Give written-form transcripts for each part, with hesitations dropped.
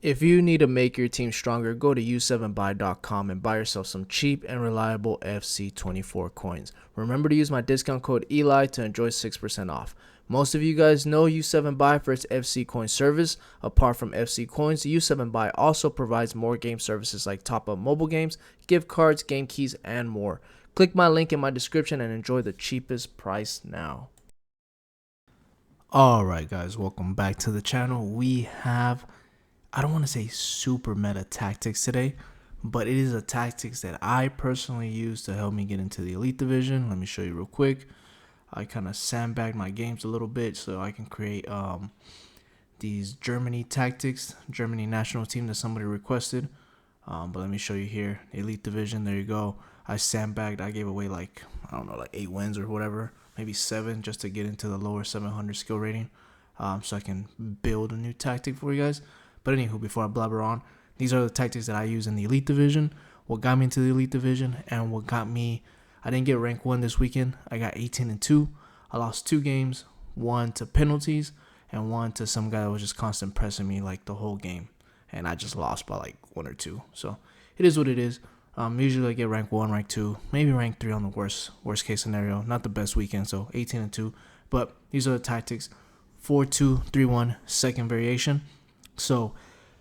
If you need to make your team stronger, go to u7buy.com and buy yourself some cheap and reliable FC24 coins. Remember to use my discount code ELI to enjoy 6% off. Most of you guys know U7Buy for its FC coin service. Apart from FC coins, U7Buy also provides more game services like top-up mobile games, gift cards, game keys, and more. Click my link in my description and enjoy the cheapest price now. Alright guys, welcome back to the channel. We have, I don't want to say super meta tactics today, but it is a tactics that I personally use to help me get into the elite division. Let me show you real quick. I kind of sandbagged my games a little bit so I can create these Germany tactics, Germany national team that somebody requested. But let me show you here, elite division. There you go. I sandbagged. I gave away like, I don't know, like 8 wins or whatever, maybe 7, just to get into the lower 700 skill rating, so I can build a new tactic for you guys. But anywho, before I blabber on, these are the tactics that I use in the elite division, what got me into the elite division, and what got me. I didn't get rank 1 this weekend. I got 18-2. I lost 2 games, 1 to penalties and 1 to some guy that was just constant pressing me like the whole game, and I just lost by like 1 or 2. So it is what it is. Usually I get rank 1, rank 2, maybe rank 3 on the worst case scenario. Not the best weekend, so 18-2. But these are the tactics. 4-2-3-1 second variation. So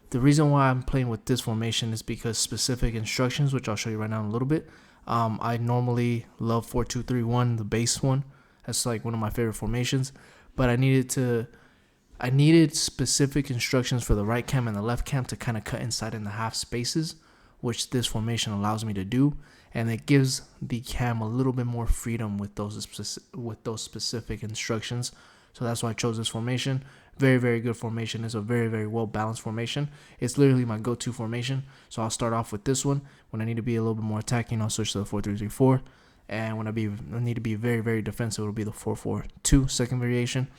the reason why I'm playing with this formation is because specific instructions, which I'll show you right now in a little bit. I normally love 4-2-3-1, the base one. That's like one of my favorite formations. But I needed specific instructions for the right cam and the left cam to kind of cut inside in the half spaces, which this formation allows me to do, and it gives the cam a little bit more freedom with those specific instructions. So that's why I chose this formation. Very, very good formation. It's a very, very well balanced formation. It's literally my go-to formation. So I'll start off with this one. When I need to be a little bit more attacking, I'll switch to the 4-3-3-4. And when I need to be very, very defensive, it'll be the 4-4-2 second variation.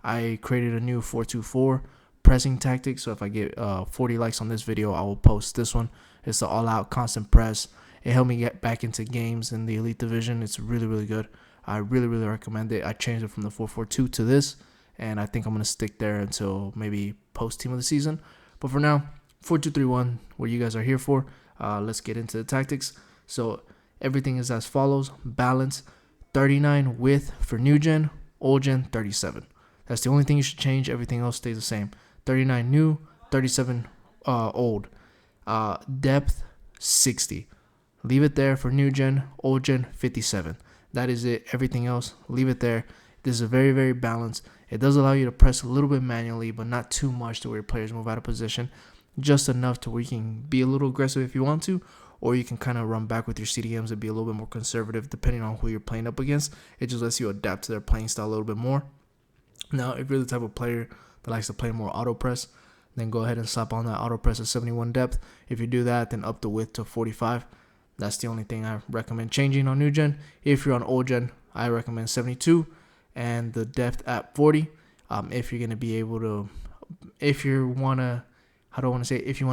I created a new 4-2-4 pressing tactic. So if I get 40 likes on this video, I will post this one. It's the all-out constant press. It helped me get back into games in the elite division. It's really, really good. I really, really recommend it. I changed it from the 4-4-2 to this, and I think I'm going to stick there until maybe post team of the season. But for now, 4-2-3-1, what you guys are here for. Let's get into the tactics. So everything is as follows. Balance, 39 width for new gen, old gen 37. That's the only thing you should change. Everything else stays the same. 39 new, 37 old. Depth, 60. Leave it there for new gen, old gen 57. That is it. Everything else, leave it there. This is a very, very balanced. It does allow you to press a little bit manually, but not too much to where your players move out of position. Just enough to where you can be a little aggressive if you want to, or you can kind of run back with your CDMs and be a little bit more conservative depending on who you're playing up against. It just lets you adapt to their playing style a little bit more. Now, if you're the type of player that likes to play more auto press, then go ahead and slap on that auto press at 71 depth. If you do that, then up the width to 45. That's the only thing I recommend changing on new gen. If you're on old gen, I recommend 72 and the depth at 40. If you're going to be able to, if you want to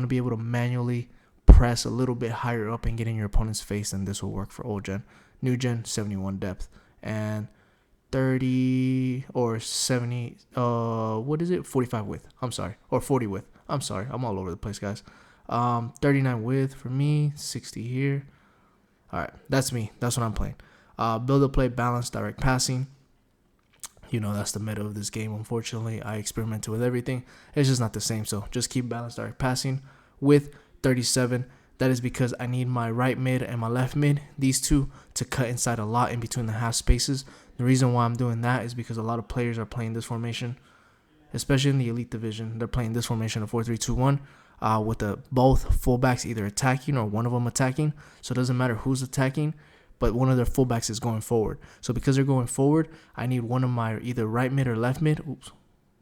be able to manually press a little bit higher up and get in your opponent's face, then this will work for old gen. New gen, 71 depth and 30 or 70, 45 width. I'm sorry, or 40 width. I'm sorry, I'm all over the place, guys. 39 width for me, 60 here. All right, that's me. That's what I'm playing. Build a play, balance, direct passing. You know, that's the meta of this game. Unfortunately, I experimented with everything. It's just not the same. So just keep balance, direct passing with 37. That is because I need my right mid and my left mid, these two, to cut inside a lot in between the half spaces. The reason why I'm doing that is because a lot of players are playing this formation, especially in the elite division. They're playing this formation of 4-3-2-1. With both fullbacks either attacking or one of them attacking. So it doesn't matter who's attacking, but one of their fullbacks is going forward. So because they're going forward, I need one of my either right mid or left mid. Oops,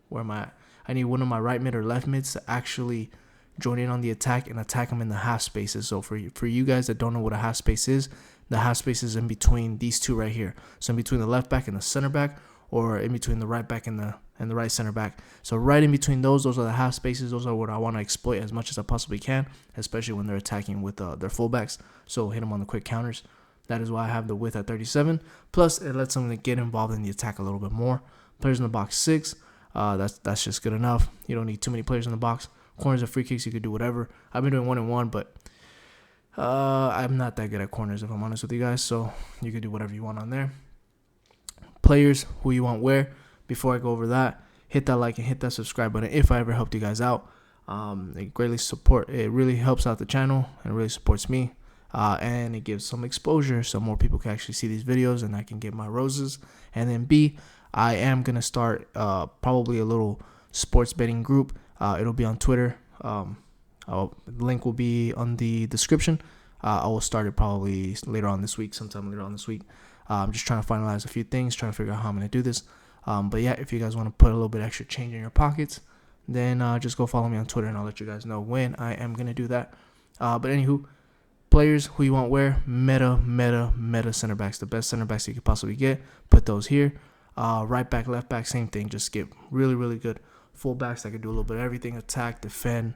where am I at? I need one of my right mid or left mids to actually join in on the attack and attack them in the half spaces. So for you guys that don't know what a half space is, the half space is in between these two right here. So in between the left back and the center back, or in between the right back and the right center back. So right in between those are the half spaces. Those are what I want to exploit as much as I possibly can, especially when they're attacking with their fullbacks. So hit them on the quick counters. That is why I have the width at 37. Plus, it lets them get involved in the attack a little bit more. Players in the box 6. That's just good enough. You don't need too many players in the box. Corners or free kicks, you could do whatever. I've been doing 1-1, but I'm not that good at corners, if I'm honest with you guys. So you could do whatever you want on there. Players, who you want where. Before I go over that, hit that like and hit that subscribe button if I ever helped you guys out. It greatly support. It really helps out the channel and it really supports me. And it gives some exposure so more people can actually see these videos and I can get my roses. And then B, I am going to start probably a little sports betting group. It'll be on Twitter. The link will be on the description. I will start it probably later on this week, sometime later on this week. I'm just trying to finalize a few things, trying to figure out how I'm going to do this. But yeah, if you guys want to put a little bit extra change in your pockets, then just go follow me on Twitter and I'll let you guys know when I am going to do that. But anywho, players who you want where, meta center backs, the best center backs you could possibly get. Put those here. Right back, left back, same thing. Just get really good full backs that can do a little bit of everything: attack, defend,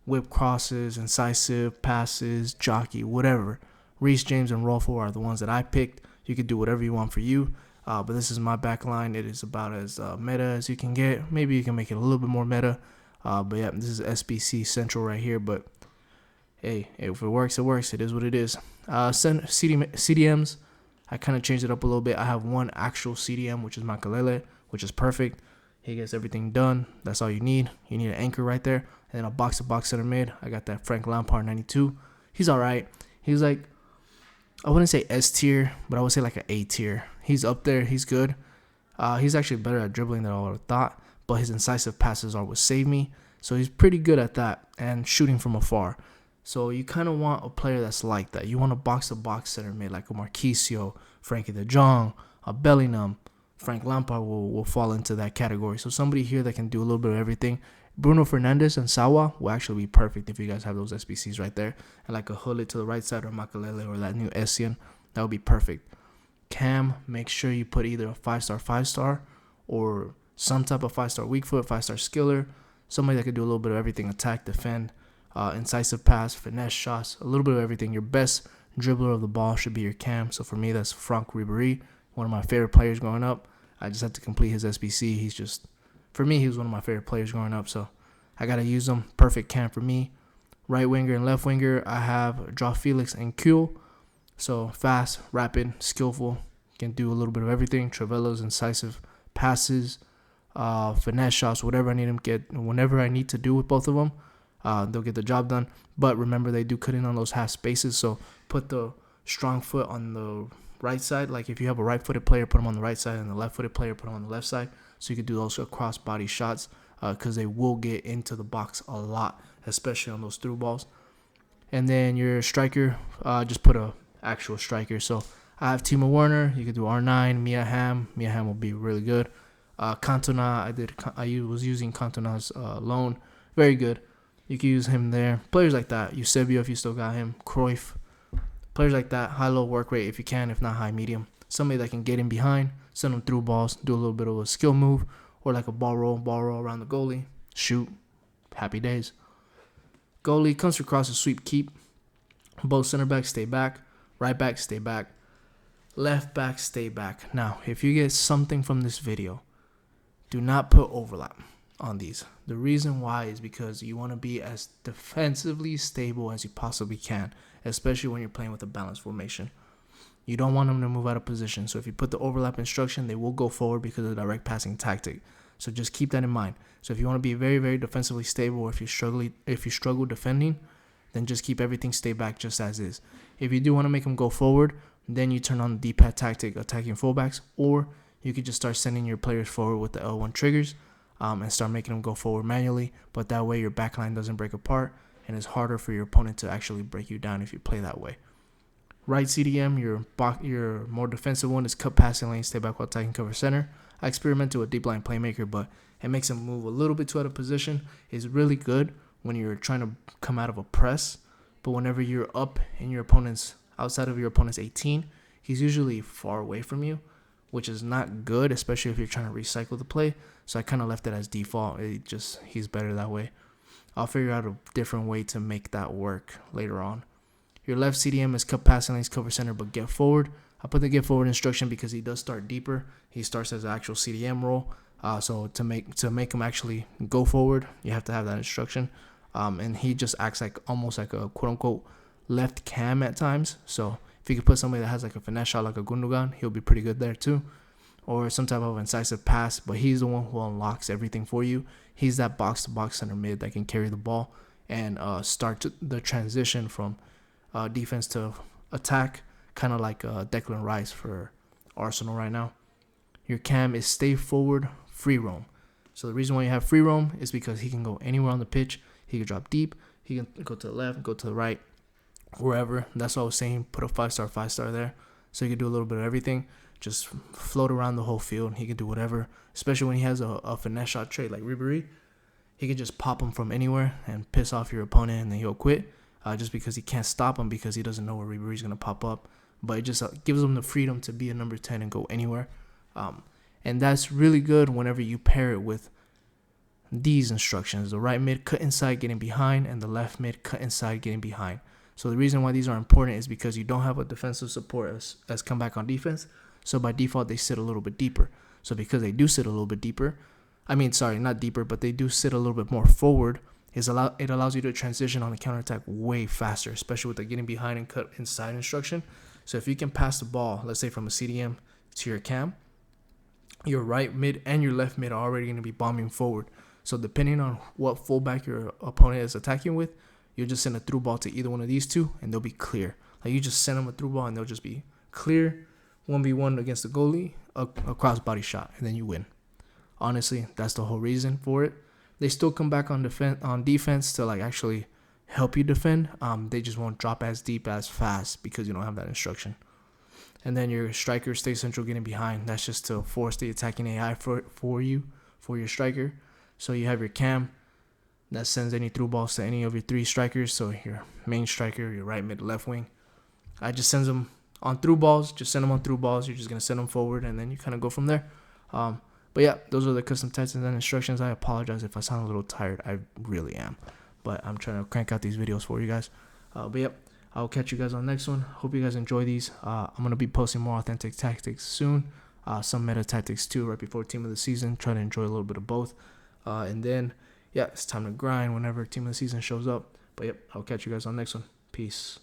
whip crosses, incisive passes, jockey, whatever. Reece James and Rolfo are the ones that I picked. You could do whatever you want for you. But this is my back line. It is about as meta as you can get. Maybe you can make it a little bit more meta. But yeah, this is SBC Central right here. But hey, if it works, it works. It is what it is. CDMs, I kind of changed it up a little bit. I have one actual CDM, which is Makalele, which is perfect. He gets everything done. That's all you need. You need an anchor right there. And then a box-to-box center mid. I got that Frank Lampard 92. He's all right. He's like, I wouldn't say S tier, but I would say like an A tier. He's up there. He's good. He's actually better at dribbling than I would have thought, but his incisive passes are what save me. So he's pretty good at that and shooting from afar. So you kind of want a player that's like that. You want a box-to-box center mid like a Marquisio, Frankie de Jong, a Bellingham. Frank Lampard will fall into that category. So somebody here that can do a little bit of everything. Bruno Fernandes and Sawa will actually be perfect if you guys have those SBCs right there. And like a Hullet to the right side or Makalele or that new Essien, that would be perfect. Cam, make sure you put either a 5-star or some type of 5-star weak foot, 5-star skiller. Somebody that could do a little bit of everything: attack, defend, incisive pass, finesse shots, a little bit of everything. Your best dribbler of the ball should be your Cam. So for me, that's Franck Ribéry, one of my favorite players growing up. I just had to complete his SBC. He's just, for me, he was one of my favorite players growing up. So I got to use him. Perfect Cam for me. Right winger and left winger, I have Joao Felix and Kuhl. So fast, rapid, skillful, can do a little bit of everything. Travelo's incisive passes, finesse shots, whatever I need him get, whenever I need to do with both of them, they'll get the job done. But remember, they do cut in on those half spaces. So put the strong foot on the right side. Like if you have a right-footed player, put him on the right side, and the left-footed player, put him on the left side. So you could do those cross-body shots because they will get into the box a lot, especially on those through balls. And then your striker, just put a actual striker. So I have Timo Werner. You could do R9, Mia Hamm. Mia Hamm will be really good. Cantona, I was using Cantona's loan. Very good. You can use him there. Players like that. Eusebio, if you still got him. Cruyff. Players like that. High-low work rate if you can. If not, high-medium. Somebody that can get in behind, send them through balls, do a little bit of a skill move, or like a ball roll around the goalie. Shoot. Happy days. Goalie comes across a sweep, keep. Both center backs stay back. Right back, stay back. Left back, stay back. Now, if you get something from this video, do not put overlap on these. The reason why is because you want to be as defensively stable as you possibly can, especially when you're playing with a balanced formation. You don't want them to move out of position. So if you put the overlap instruction, they will go forward because of the direct passing tactic. So just keep that in mind. So if you want to be very defensively stable, or if you struggle defending, then just keep everything stay back just as is. If you do want to make them go forward, then you turn on the D-pad tactic, attacking fullbacks, or you could just start sending your players forward with the L1 triggers and start making them go forward manually. But that way your backline doesn't break apart, and it's harder for your opponent to actually break you down if you play that way. Right CDM, your more defensive one is cut passing lane, stay back while attacking cover center. I experimented with deep line playmaker, but it makes him move a little bit too out of position. It's really good when you're trying to come out of a press, but whenever you're up in your opponent's, outside of your opponent's 18, he's usually far away from you, which is not good, especially if you're trying to recycle the play. So I kind of left it as default. He's better that way. I'll figure out a different way to make that work later on. Your left CDM is cut passing lanes, cover center, but get forward. I put the get forward instruction because he does start deeper. He starts as an actual CDM role. So to make him actually go forward, you have to have that instruction. And he just acts like almost like a quote unquote left cam at times. So if you could put somebody that has like a finesse shot like a Gundogan, he'll be pretty good there too. Or some type of incisive pass, but he's the one who unlocks everything for you. He's that box to box center mid that can carry the ball and start the transition from defense to attack, kind of like Declan Rice for Arsenal right now. Your cam is stay forward, free roam. So the reason why you have free roam is because he can go anywhere on the pitch. He can drop deep. He can go to the left, go to the right, wherever. That's what I was saying. Put a 5-star there. So he can do a little bit of everything. Just float around the whole field. He can do whatever, especially when he has a finesse shot trait like Ribery. He can just pop him from anywhere and piss off your opponent, and then he'll quit just because he can't stop him because he doesn't know where Ribery's going to pop up. But it just gives him the freedom to be a number 10 and go anywhere. And that's really good whenever you pair it with these instructions. The right mid, cut inside, getting behind, and the left mid, cut inside, getting behind. So the reason why these are important is because you don't have a defensive support as come back on defense. So by default, they sit a little bit deeper. So because they do sit a little bit deeper, not deeper, but they do sit a little bit more forward, it allows you to transition on the counterattack way faster, especially with the getting behind and cut inside instruction. So if you can pass the ball, let's say from a CDM to your cam, your right mid and your left mid are already going to be bombing forward. So depending on what fullback your opponent is attacking with, you'll just send a through ball to either one of these two, and they'll be clear. Like you just send them a through ball, and they'll just be clear, 1v1 against the goalie, a cross-body shot, and then you win. Honestly, that's the whole reason for it. They still come back on defense to like actually help you defend. They just won't drop as deep as fast because you don't have that instruction. And then your striker stays central, getting behind. That's just to force the attacking AI for your striker. So you have your cam that sends any through balls to any of your three strikers. So your main striker, your right mid, left wing. I just sends them on through balls. Just send them on through balls. You're just gonna send them forward, and then you kind of go from there. But yeah, those are the custom titles and instructions. I apologize if I sound a little tired. I really am, but I'm trying to crank out these videos for you guys. But yep, I'll catch you guys on the next one. Hope you guys enjoy these. I'm gonna be posting more authentic tactics soon. Some meta tactics too, right before team of the season. Try to enjoy a little bit of both. And then yeah, it's time to grind whenever team of the season shows up. But yep, I'll catch you guys on the next one. Peace.